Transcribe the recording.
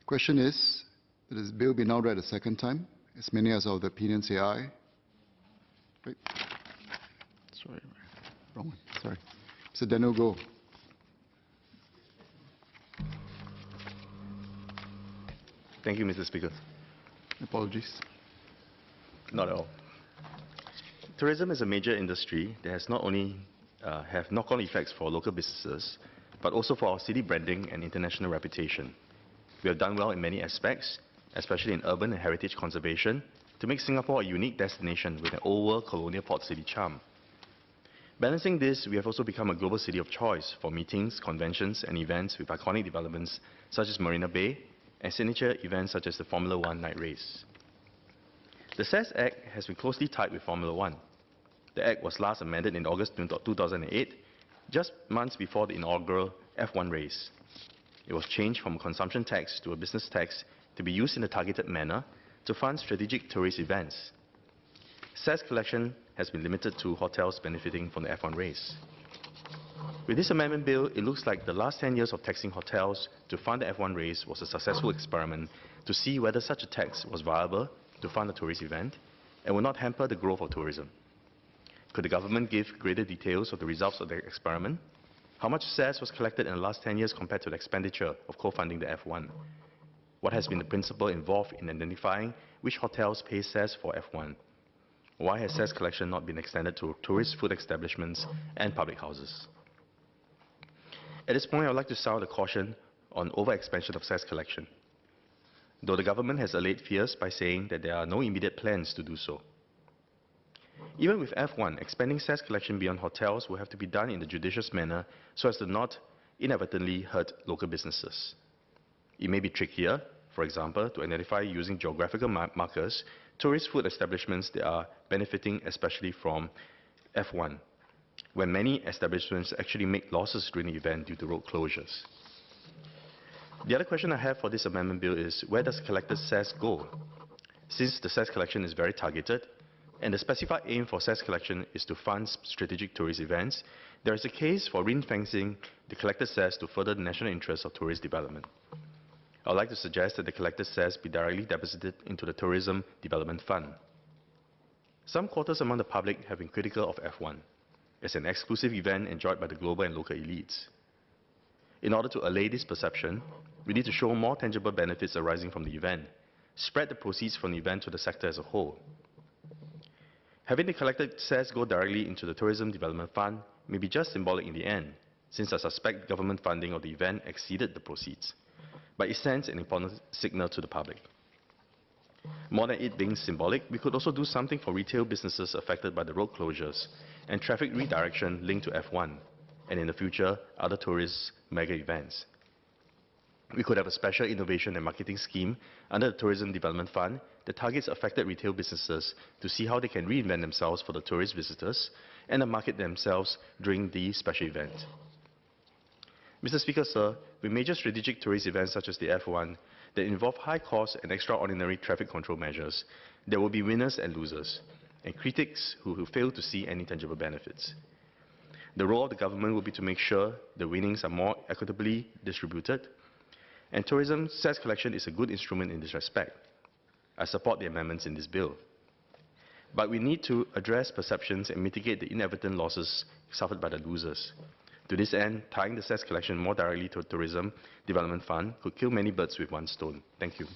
Question is, that this bill be now read a second time. As many as of the opinion say aye. Wait. Sorry, wrong one. Sorry. Mr. Daniel Goh. Thank you, Mr. Speaker. Apologies. Not at all. Tourism is a major industry that has not only have knock-on effects for local businesses, but also for our city branding and international reputation. We have done well in many aspects, especially in urban and heritage conservation, to make Singapore a unique destination with an old-world colonial port city charm. Balancing this, we have also become a global city of choice for meetings, conventions, and events with iconic developments such as Marina Bay and signature events such as the Formula One night race. The Cess Act has been closely tied with Formula One. The Act was last amended in August 2008, just months before the inaugural F1 race. It was changed from a consumption tax to a business tax to be used in a targeted manner to fund strategic tourist events. Cess collection has been limited to hotels benefiting from the F1 race. With this amendment bill, it looks like the last 10 years of taxing hotels to fund the F1 race was a successful experiment to see whether such a tax was viable to fund a tourist event and would not hamper the growth of tourism. Could the government give greater details of the results of the experiment? How much Cess was collected in the last 10 years compared to the expenditure of co-funding the F1? What has been the principle involved in identifying which hotels pay Cess for F1? Why has Cess collection not been extended to tourist food establishments and public houses? At this point, I would like to sound a caution on over-expansion of Cess collection, though the government has allayed fears by saying that there are no immediate plans to do so. Even with F1, expanding Cess collection beyond hotels will have to be done in a judicious manner so as to not inadvertently hurt local businesses. It may be trickier, for example, to identify using geographical markers tourist food establishments that are benefiting especially from F1, when many establishments actually make losses during the event due to road closures. The other question I have for this amendment bill is, where does collected Cess go? Since the Cess collection is very targeted, and the specified aim for Cess collection is to fund strategic tourist events, there is a case for ring-fencing the collected Cess to further the national interests of tourist development. I would like to suggest that the collected Cess be directly deposited into the Tourism Development Fund. Some quarters among the public have been critical of F1 as an exclusive event enjoyed by the global and local elites. In order to allay this perception, we need to show more tangible benefits arising from the event, spread the proceeds from the event to the sector as a whole. Having the collected Cess go directly into the Tourism Development Fund may be just symbolic in the end, since I suspect government funding of the event exceeded the proceeds, but it sends an important signal to the public. More than it being symbolic, we could also do something for retail businesses affected by the road closures and traffic redirection linked to F1, and in the future, other tourist mega events. We could have a special innovation and marketing scheme under the Tourism Development Fund that targets affected retail businesses to see how they can reinvent themselves for the tourist visitors and market themselves during the special event. Mr. Speaker, sir, with major strategic tourist events such as the F1 that involve high cost and extraordinary traffic control measures, there will be winners and losers, and critics who fail to see any tangible benefits. The role of the government will be to make sure the winnings are more equitably distributed, and tourism Cess collection is a good instrument in this respect. I support the amendments in this bill. But we need to address perceptions and mitigate the inadvertent losses suffered by the losers. To this end, tying the Cess collection more directly to the Tourism Development Fund could kill many birds with one stone. Thank you.